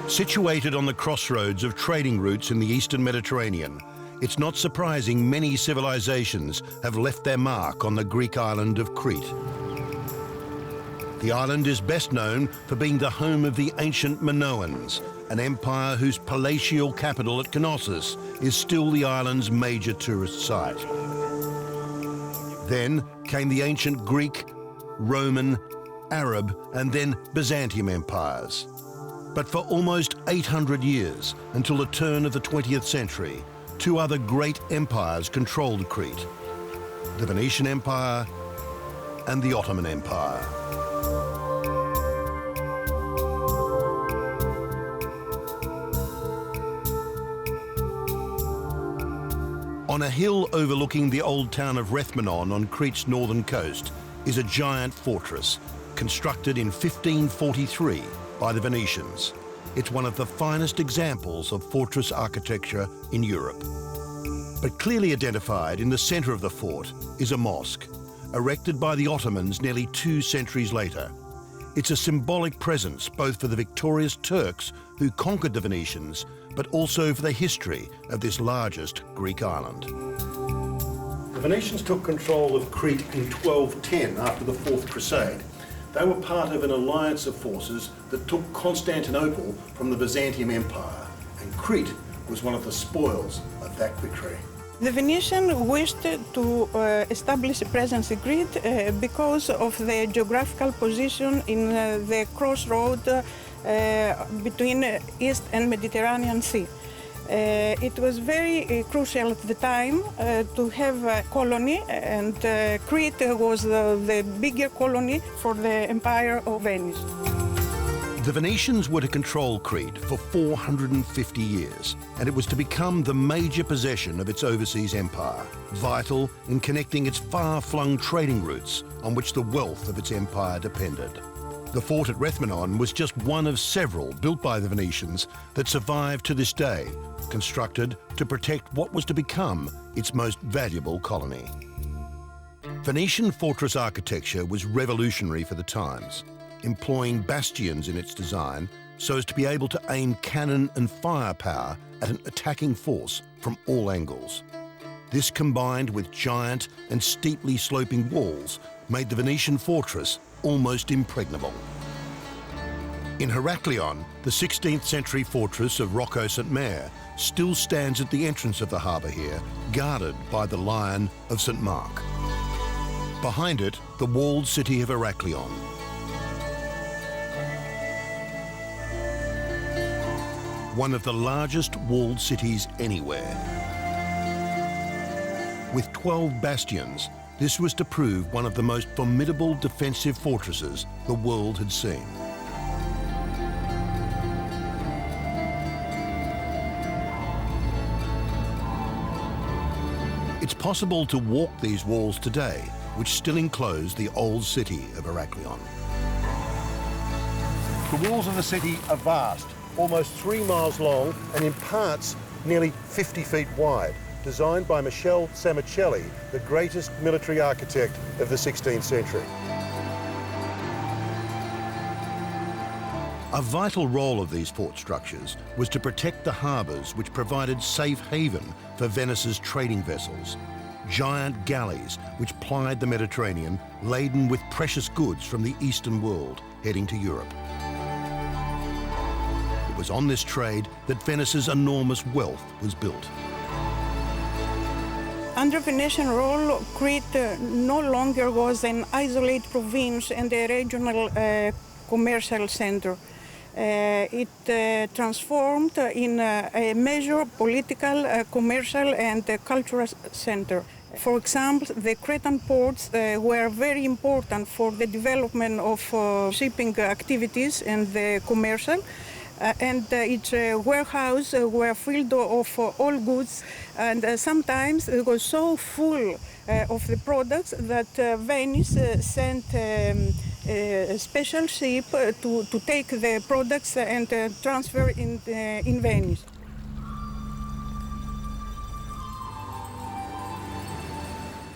Situated on the crossroads of trading routes in the Eastern Mediterranean, it's not surprising many civilizations have left their mark on the Greek island of Crete. The island is best known for being the home of the ancient Minoans, an empire whose palatial capital at Knossos is still the island's major tourist site. Then came the ancient Greek, Roman, Arab, and then Byzantium empires. But for almost 800 years, until the turn of the 20th century, two other great empires controlled Crete: the Venetian Empire and the Ottoman Empire. On a hill overlooking the old town of Rethymnon on Crete's northern coast is a giant fortress, constructed in 1543 by the Venetians. It's one of the finest examples of fortress architecture in Europe. But clearly identified in the center of the fort is a mosque, erected by the Ottomans nearly 2 centuries later. It's a symbolic presence both for the victorious Turks who conquered the Venetians, but also for the history of this largest Greek island. The Venetians took control of Crete in 1210 after the Fourth Crusade. They were part of an alliance of forces that took Constantinople from the Byzantium Empire, and Crete was one of the spoils of that victory. The Venetians wished to establish a presence in Crete because of the geographical position in the crossroad between East and Mediterranean Sea. It was very crucial at the time to have a colony, and Crete was the bigger colony for the Empire of Venice. The Venetians were to control Crete for 450 years, and it was to become the major possession of its overseas empire, vital in connecting its far-flung trading routes on which the wealth of its empire depended. The fort at Rethymnon was just one of several built by the Venetians that survive to this day, constructed to protect what was to become its most valuable colony. Venetian fortress architecture was revolutionary for the times, employing bastions in its design so as to be able to aim cannon and firepower at an attacking force from all angles. This, combined with giant and steeply sloping walls, made the Venetian fortress almost impregnable. In Heraklion, the 16th century fortress of Rocco St. Maur still stands at the entrance of the harbour here, guarded by the Lion of St. Mark. Behind it, the walled city of Heraklion. One of the largest walled cities anywhere. With 12 bastions, this was to prove one of the most formidable defensive fortresses the world had seen. It's possible to walk these walls today, which still enclose the old city of Heraklion. The walls of the city are vast, almost 3 miles long and in parts nearly 50 feet wide, designed by Michele Samicelli, the greatest military architect of the 16th century. A vital role of these fort structures was to protect the harbours which provided safe haven for Venice's trading vessels. Giant galleys which plied the Mediterranean, laden with precious goods from the Eastern world heading to Europe. It was on this trade that Venice's enormous wealth was built. Under Venetian rule, Crete no longer was an isolated province and a regional commercial center. It transformed in a major political, commercial and cultural center. For example, the Cretan ports were very important for the development of shipping activities and the commercial. And its warehouse were filled of all goods, and sometimes it was so full of the products that Venice sent a special ship to take the products and transfer in Venice.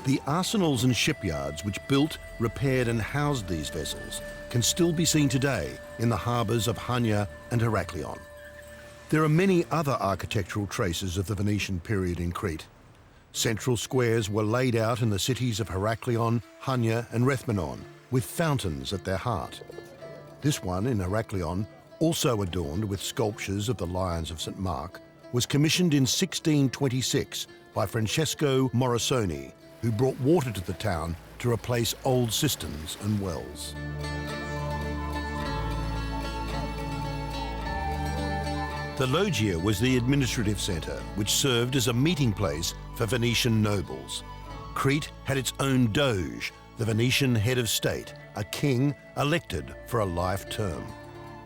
The arsenals and shipyards which built, repaired and housed these vessels can still be seen today in the harbours of Hania and Heraklion. There are many other architectural traces of the Venetian period in Crete. Central squares were laid out in the cities of Heraklion, Hania and Rethmenon, with fountains at their heart. This one in Heraklion, also adorned with sculptures of the Lions of St. Mark, was commissioned in 1626 by Francesco Morosoni, who brought water to the town to replace old cisterns and wells. The loggia was the administrative centre, which served as a meeting place for Venetian nobles. Crete had its own doge, the Venetian head of state, a king elected for a life term.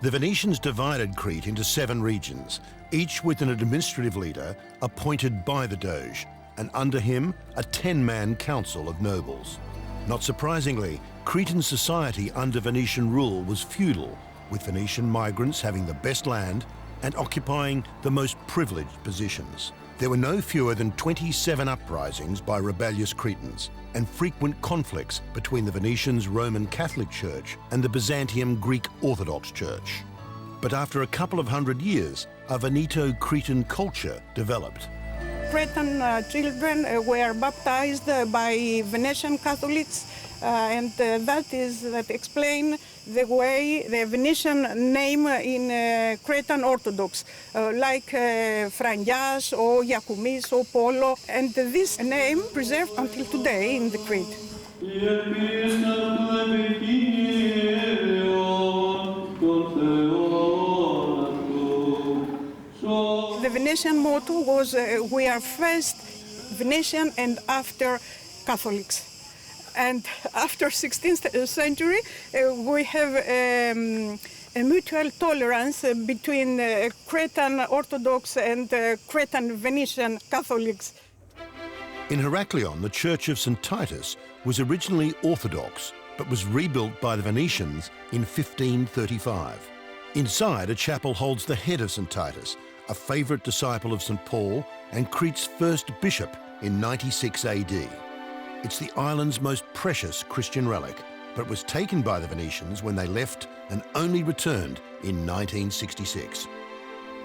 The Venetians divided Crete into 7 regions, each with an administrative leader appointed by the doge, and under him a 10-man council of nobles. Not surprisingly, Cretan society under Venetian rule was feudal, with Venetian migrants having the best land and occupying the most privileged positions. There were no fewer than 27 uprisings by rebellious Cretans and frequent conflicts between the Venetians' Roman Catholic Church and the Byzantium Greek Orthodox Church. But after a couple of hundred years, a Veneto-Cretan culture developed. Cretan children were baptized by Venetian Catholics, and that explains the way the Venetian name in Cretan Orthodox, like Frangias or Yakumis or Polo, and this name preserved until today in the Crete. The Venetian motto was, we are first Venetian and after Catholics. And after 16th century, we have a mutual tolerance between Cretan Orthodox and Cretan Venetian Catholics. In Heraklion, the Church of St. Titus was originally Orthodox, but was rebuilt by the Venetians in 1535. Inside, a chapel holds the head of St. Titus, a favourite disciple of St. Paul and Crete's first bishop in 96 AD. It's the island's most precious Christian relic, but was taken by the Venetians when they left and only returned in 1966.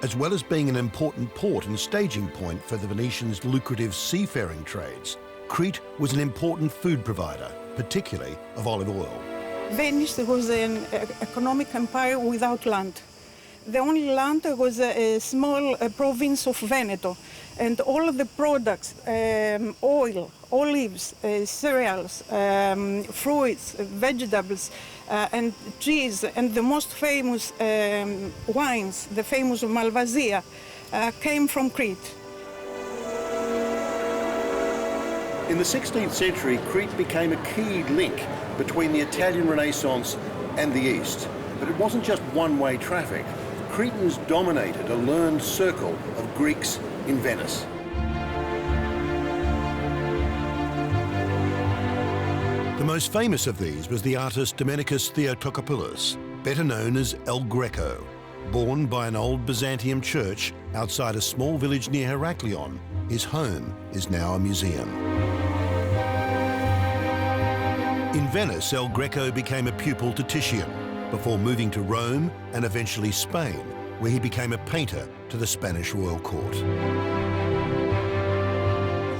As well as being an important port and staging point for the Venetians' lucrative seafaring trades, Crete was an important food provider, particularly of olive oil. Venice was an economic empire without land. The only land was a small province of Veneto, and all of the products, oil, olives, cereals, fruits, vegetables, and cheese, and the most famous wines, the famous Malvasia, came from Crete. In the 16th century, Crete became a key link between the Italian Renaissance and the East. But it wasn't just one-way traffic. Cretans dominated a learned circle of Greeks in Venice. The most famous of these was the artist Domenicus Theotokopoulos, better known as El Greco. Born by an old Byzantium church outside a small village near Heraklion, his home is now a museum. In Venice, El Greco became a pupil to Titian, before moving to Rome and eventually Spain, where he became a painter to the Spanish royal court.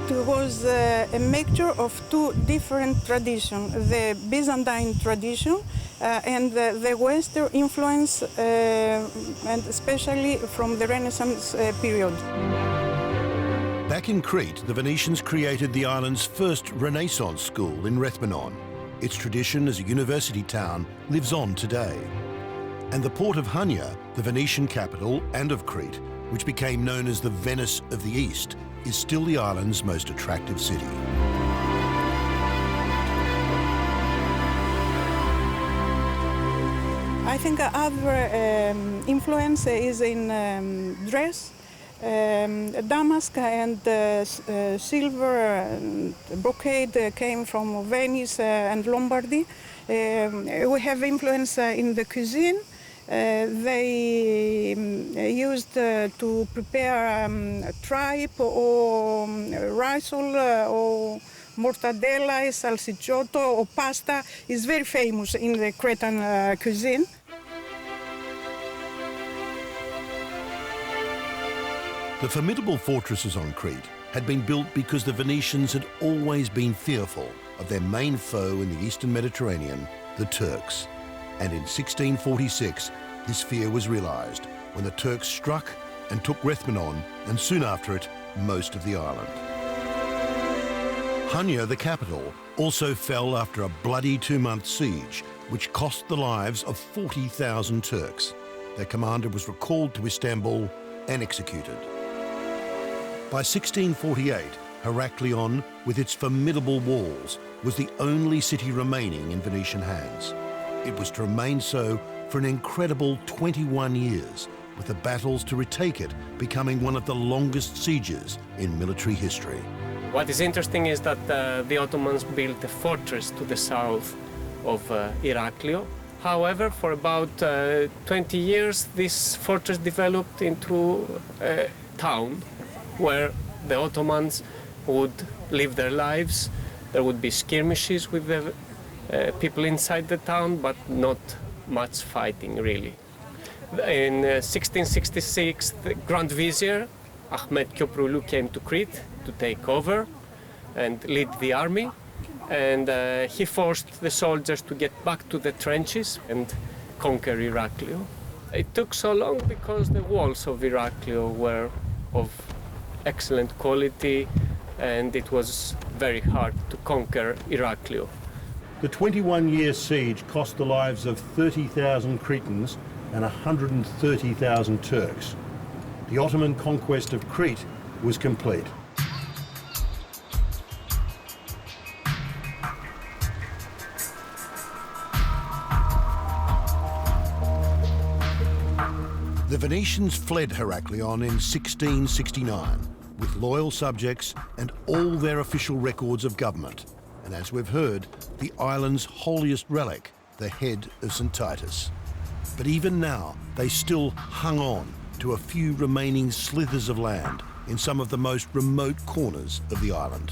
It was a mixture of 2 different traditions, the Byzantine tradition and the Western influence, and especially from the Renaissance period. Back in Crete, the Venetians created the island's first Renaissance school in Rethmenon. Its tradition as a university town lives on today. And the port of Hania, the Venetian capital and of Crete, which became known as the Venice of the East, is still the island's most attractive city. I think other influence is in dress. Damask and silver brocade came from Venice and Lombardy. We have influence in the cuisine. They used to prepare tripe or risol or mortadella, salsicciotto or pasta is very famous in the Cretan cuisine. The formidable fortresses on Crete had been built because the Venetians had always been fearful of their main foe in the eastern Mediterranean, the Turks. And in 1646, this fear was realised when the Turks struck and took Rethymnon, and soon after it, most of the island. Hania, the capital, also fell after a bloody 2-month siege, which cost the lives of 40,000 Turks. Their commander was recalled to Istanbul and executed. By 1648, Heraklion, with its formidable walls, was the only city remaining in Venetian hands. It was to remain so for an incredible 21 years, with the battles to retake it becoming one of the longest sieges in military history. What is interesting is that the Ottomans built a fortress to the south of Heraklion. However, for about 20 years, this fortress developed into a town where the Ottomans would live their lives. There would be skirmishes with the people inside the town, but not much fighting, really. In 1666, the Grand Vizier, Ahmed Köprülü, came to Crete to take over and lead the army. And he forced the soldiers to get back to the trenches and conquer Heraklion. It took so long because the walls of Heraklion were of excellent quality, and it was very hard to conquer Heraklion. The 21-year siege cost the lives of 30,000 Cretans and 130,000 Turks. The Ottoman conquest of Crete was complete. The Venetians fled Heraklion in 1669 with loyal subjects and all their official records of government. And as we've heard, the island's holiest relic, the head of St. Titus. But even now, they still hung on to a few remaining slithers of land in some of the most remote corners of the island.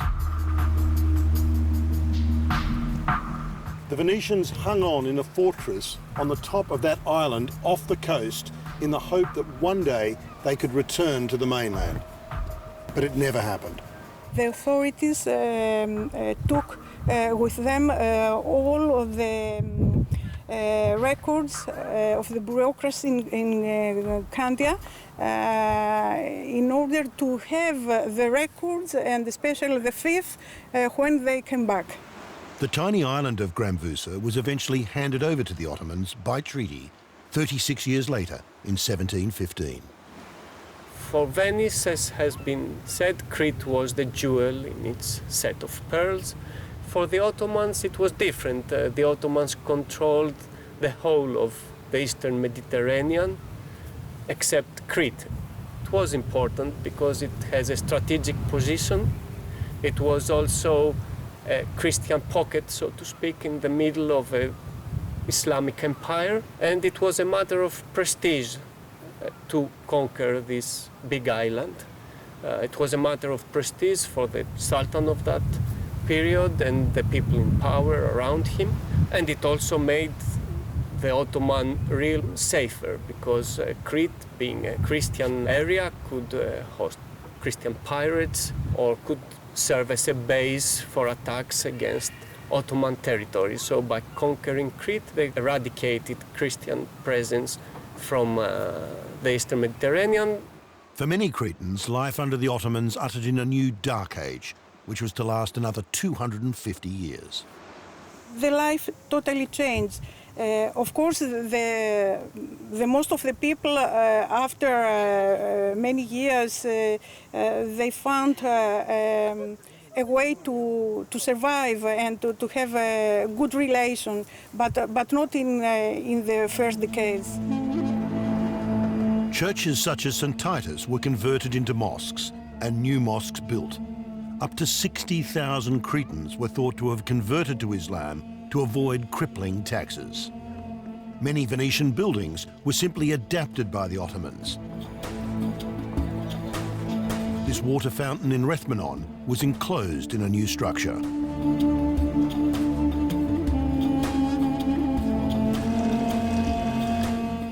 The Venetians hung on in a fortress on the top of that island off the coast in the hope that one day they could return to the mainland. But it never happened. The authorities took with them all of the records of the bureaucracy in Candia in order to have the records, and especially the fifth, when they came back. The tiny island of Gramvusa was eventually handed over to the Ottomans by treaty 36 years later in 1715. For Venice, as has been said, Crete was the jewel in its set of pearls. For the Ottomans, it was different. The Ottomans controlled the whole of the eastern Mediterranean, except Crete. It was important because it has a strategic position. It was also a Christian pocket, so to speak, in the middle of an Islamic empire, and it was a matter of prestige to conquer this big island. It was a matter of prestige for the Sultan of that period and the people in power around him, and it also made the Ottoman realm safer because Crete, being a Christian area, could host Christian pirates or could serve as a base for attacks against Ottoman territory. So by conquering Crete, they eradicated Christian presence from the eastern Mediterranean. For many Cretans, life under the Ottomans ushered in a new dark age, which was to last another 250 years. The life totally changed. Of course, the most of the people, after many years, they found a way to survive and to have a good relation, but not in the first decades. Churches such as St. Titus were converted into mosques and new mosques built. Up to 60,000 Cretans were thought to have converted to Islam to avoid crippling taxes. Many Venetian buildings were simply adapted by the Ottomans. This water fountain in Rethymnon was enclosed in a new structure.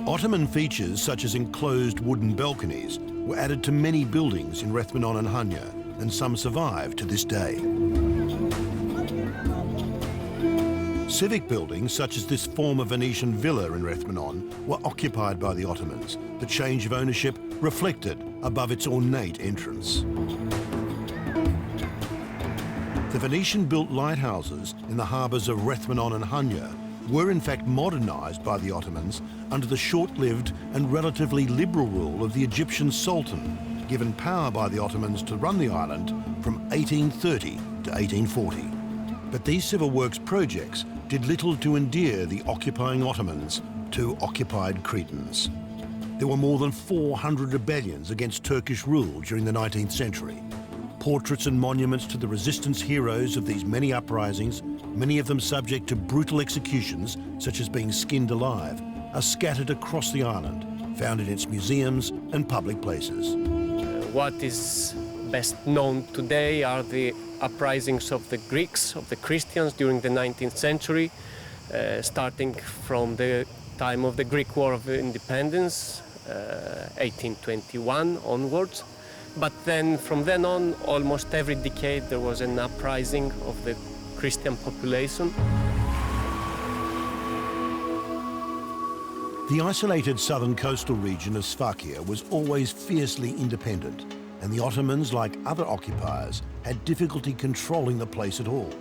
Ottoman features such as enclosed wooden balconies were added to many buildings in Rethymnon and Hania, and some survive to this day. Civic buildings such as this former Venetian villa in Rethymnon were occupied by the Ottomans, the change of ownership reflected above its ornate entrance. The Venetian-built lighthouses in the harbours of Rethymnon and Hania were in fact modernised by the Ottomans under the short-lived and relatively liberal rule of the Egyptian Sultan, given power by the Ottomans to run the island from 1830 to 1840. But these civil works projects did little to endear the occupying Ottomans to occupied Cretans. There were more than 400 rebellions against Turkish rule during the 19th century. Portraits and monuments to the resistance heroes of these many uprisings, many of them subject to brutal executions, such as being skinned alive, are scattered across the island, found in its museums and public places. What is best known today are the uprisings of the Greeks, of the Christians during the 19th century, starting from the time of the Greek War of Independence, 1821 onwards. But then, from then on, almost every decade there was an uprising of the Christian population. The isolated southern coastal region of Sfakia was always fiercely independent, and the Ottomans, like other occupiers, had difficulty controlling the place at all,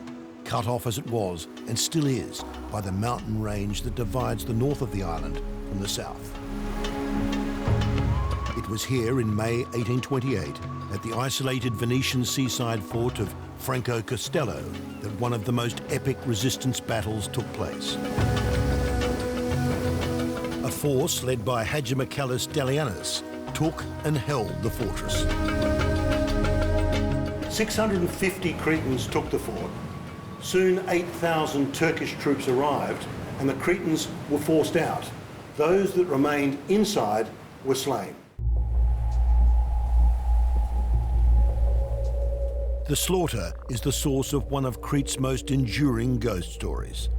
cut off as it was, and still is, by the mountain range that divides the north of the island from the south. It was here in May 1828, at the isolated Venetian seaside fort of Franco Castello, that one of the most epic resistance battles took place. A force led by Haji Michaelis Delianus took and held the fortress. 650 Cretans took the fort. Soon 8,000 Turkish troops arrived, and the Cretans were forced out. Those that remained inside were slain. The slaughter is the source of one of Crete's most enduring ghost stories.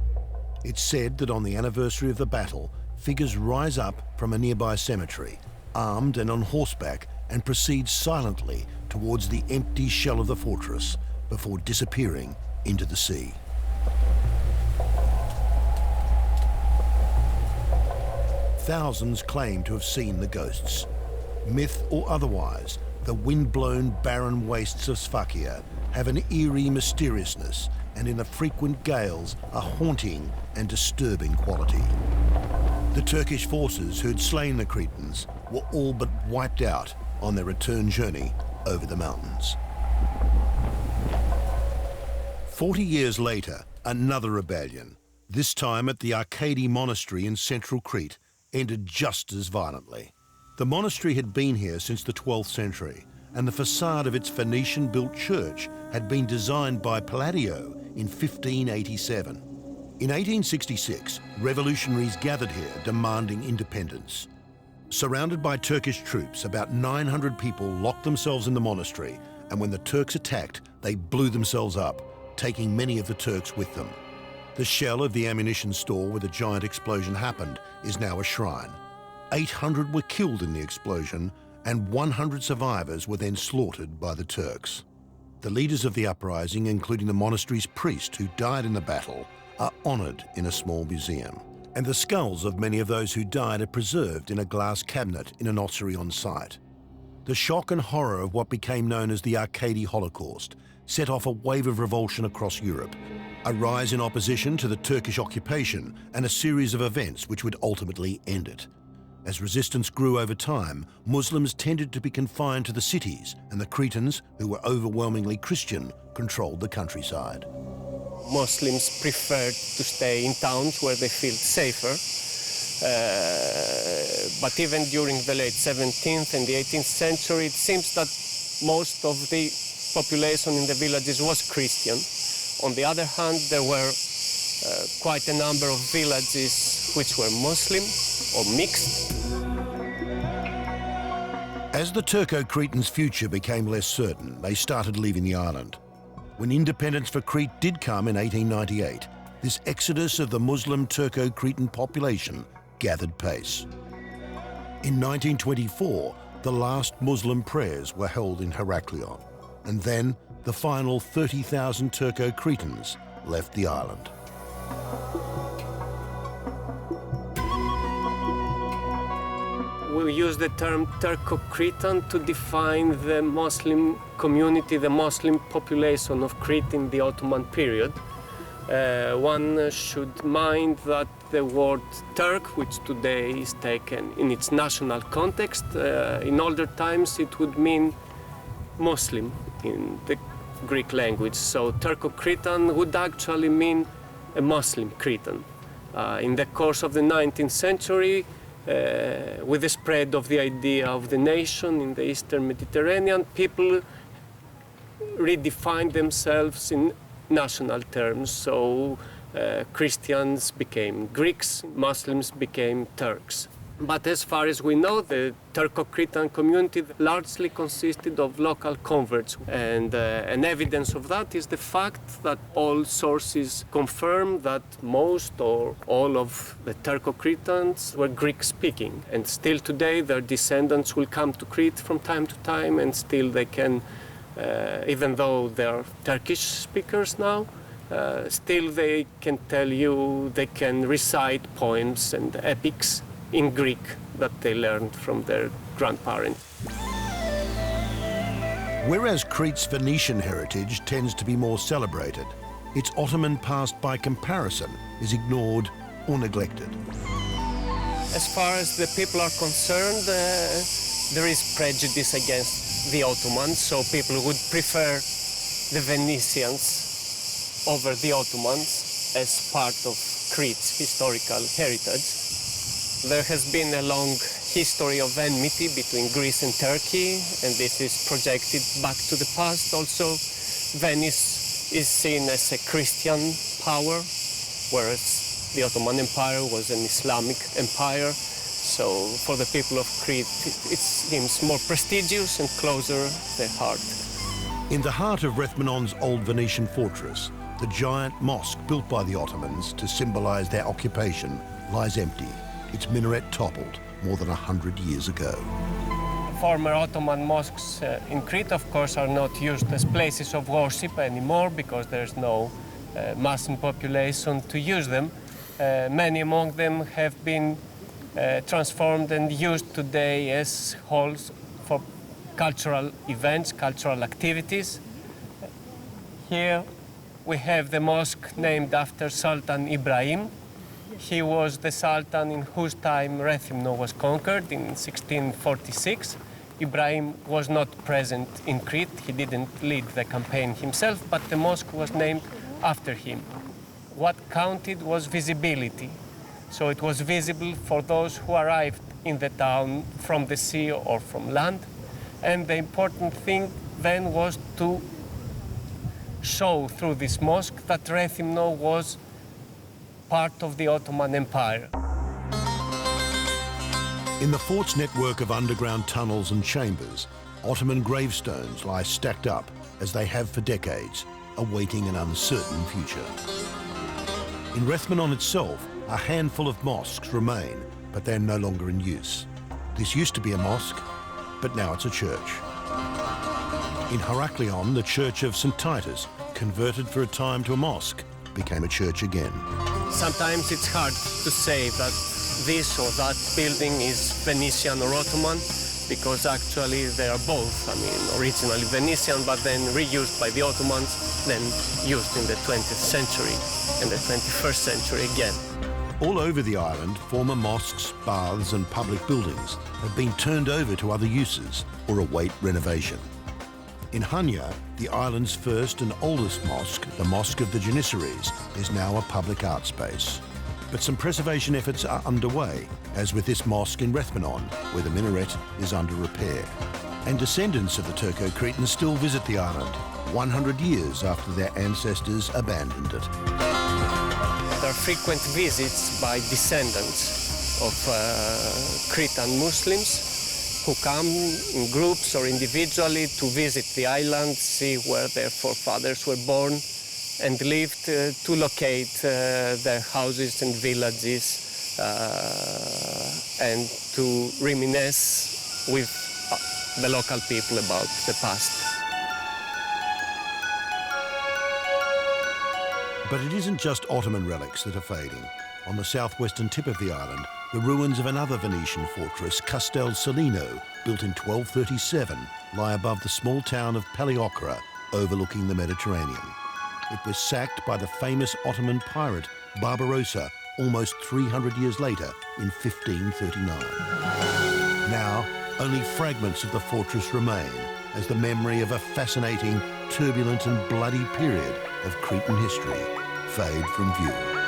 It's said that on the anniversary of the battle, figures rise up from a nearby cemetery, armed and on horseback, and proceed silently towards the empty shell of the fortress before disappearing into the sea. Thousands claim to have seen the ghosts. Myth or otherwise, the wind-blown barren wastes of Sfakia have an eerie mysteriousness and in the frequent gales a haunting and disturbing quality. The Turkish forces who'd slain the Cretans were all but wiped out on their return journey over the mountains. 40 years later, another rebellion, this time at the Arcadi monastery in central Crete, ended just as violently. The monastery had been here since the 12th century, and the facade of its Venetian-built church had been designed by Palladio in 1587. In 1866, revolutionaries gathered here demanding independence. Surrounded by Turkish troops, about 900 people locked themselves in the monastery, and when the Turks attacked, they blew themselves up, taking many of the Turks with them. The shell of the ammunition store where the giant explosion happened is now a shrine. 800 were killed in the explosion, and 100 survivors were then slaughtered by the Turks. The leaders of the uprising, including the monastery's priest who died in the battle, are honoured in a small museum. And the skulls of many of those who died are preserved in a glass cabinet in an ossuary on site. The shock and horror of what became known as the Arcadi Holocaust set off a wave of revulsion across Europe, a rise in opposition to the Turkish occupation, and a series of events which would ultimately end it. As resistance grew over time, Muslims tended to be confined to the cities, and the Cretans, who were overwhelmingly Christian, controlled the countryside. Muslims preferred to stay in towns where they feel safer. But even during the late 17th and the 18th century, it seems that most of the population in the villages was Christian. On the other hand, there were quite a number of villages which were Muslim or mixed. As the Turco-Cretans' future became less certain, they started leaving the island. When independence for Crete did come in 1898, this exodus of the Muslim Turco-Cretan population gathered pace. In 1924, the last Muslim prayers were held in Heraklion, and then the final 30,000 Turco-Cretans left the island. We use the term Turco-Cretan to define the Muslim community, the Muslim population of Crete in the Ottoman period. One should mind that the word Turk, which today is taken in its national context, in older times it would mean Muslim in the Greek language. So Turco-Cretan would actually mean a Muslim Cretan. In the course of the 19th century, with the spread of the idea of the nation in the Eastern Mediterranean, people redefined themselves in national terms. So Christians became Greeks, Muslims became Turks. But as far as we know, the Turco-Cretan community largely consisted of local converts. And an evidence of that is the fact that all sources confirm that most or all of the Turco-Cretans were Greek-speaking. And still today, their descendants will come to Crete from time to time, and still they can, even though they are Turkish speakers now, still they can tell you, they can recite poems and epics in Greek that they learned from their grandparents. Whereas Crete's Venetian heritage tends to be more celebrated, its Ottoman past by comparison is ignored or neglected. As far as the people are concerned, there is prejudice against the Ottomans, so people would prefer the Venetians over the Ottomans as part of Crete's historical heritage. There has been a long history of enmity between Greece and Turkey, and this is projected back to the past. Also, Venice is seen as a Christian power, whereas the Ottoman Empire was an Islamic empire. So for the people of Crete, it seems more prestigious and closer to the heart. In the heart of Rethmanon's old Venetian fortress, the giant mosque built by the Ottomans to symbolize their occupation lies empty, its minaret toppled more than 100 years ago. Former Ottoman mosques in Crete, of course, are not used as places of worship anymore because there's no Muslim population to use them. Many among them have been transformed and used today as halls for cultural events, cultural activities. Here we have the mosque named after Sultan Ibrahim. He was the Sultan in whose time Rethymno was conquered in 1646. Ibrahim was not present in Crete. He didn't lead the campaign himself, but the mosque was named after him. What counted was visibility. So it was visible for those who arrived in the town from the sea or from land. And the important thing then was to show through this mosque that Rethymno was part of the Ottoman Empire. In the fort's network of underground tunnels and chambers, Ottoman gravestones lie stacked up as they have for decades, awaiting an uncertain future. In Rethymnon itself, a handful of mosques remain, but they're no longer in use. This used to be a mosque, but now it's a church. In Heraklion, the church of St. Titus, converted for a time to a mosque, became a church again. Sometimes it's hard to say that this or that building is Venetian or Ottoman, because actually they are both. I mean, originally Venetian, but then reused by the Ottomans, then used in the 20th century and the 21st century again. All over the island, former mosques, baths and public buildings have been turned over to other uses or await renovation. In Hania, the island's first and oldest mosque, the Mosque of the Janissaries, is now a public art space. But some preservation efforts are underway, as with this mosque in Rethymnon, where the minaret is under repair. And descendants of the Turco-Cretans still visit the island, 100 years after their ancestors abandoned it. There are frequent visits by descendants of Cretan Muslims who come in groups or individually to visit the island, see where their forefathers were born and lived, to locate their houses and villages and to reminisce with the local people about the past. But it isn't just Ottoman relics that are fading. On the southwestern tip of the island, the ruins of another Venetian fortress, Castel Solino, built in 1237, lie above the small town of Pagliocra, overlooking the Mediterranean. It was sacked by the famous Ottoman pirate Barbarossa almost 300 years later in 1539. Now, only fragments of the fortress remain as the memory of a fascinating, turbulent and bloody period of Cretan history fade from view.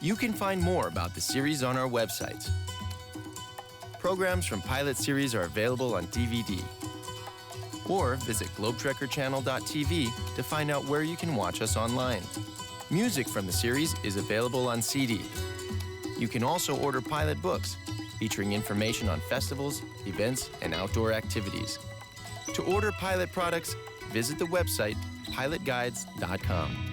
You can find more about the series on our website. Programs from Pilot Series are available on DVD. Or visit globetrekkerchannel.tv to find out where you can watch us online. Music from the series is available on CD. You can also order Pilot books, featuring information on festivals, events, and outdoor activities. To order Pilot products, visit the website pilotguides.com.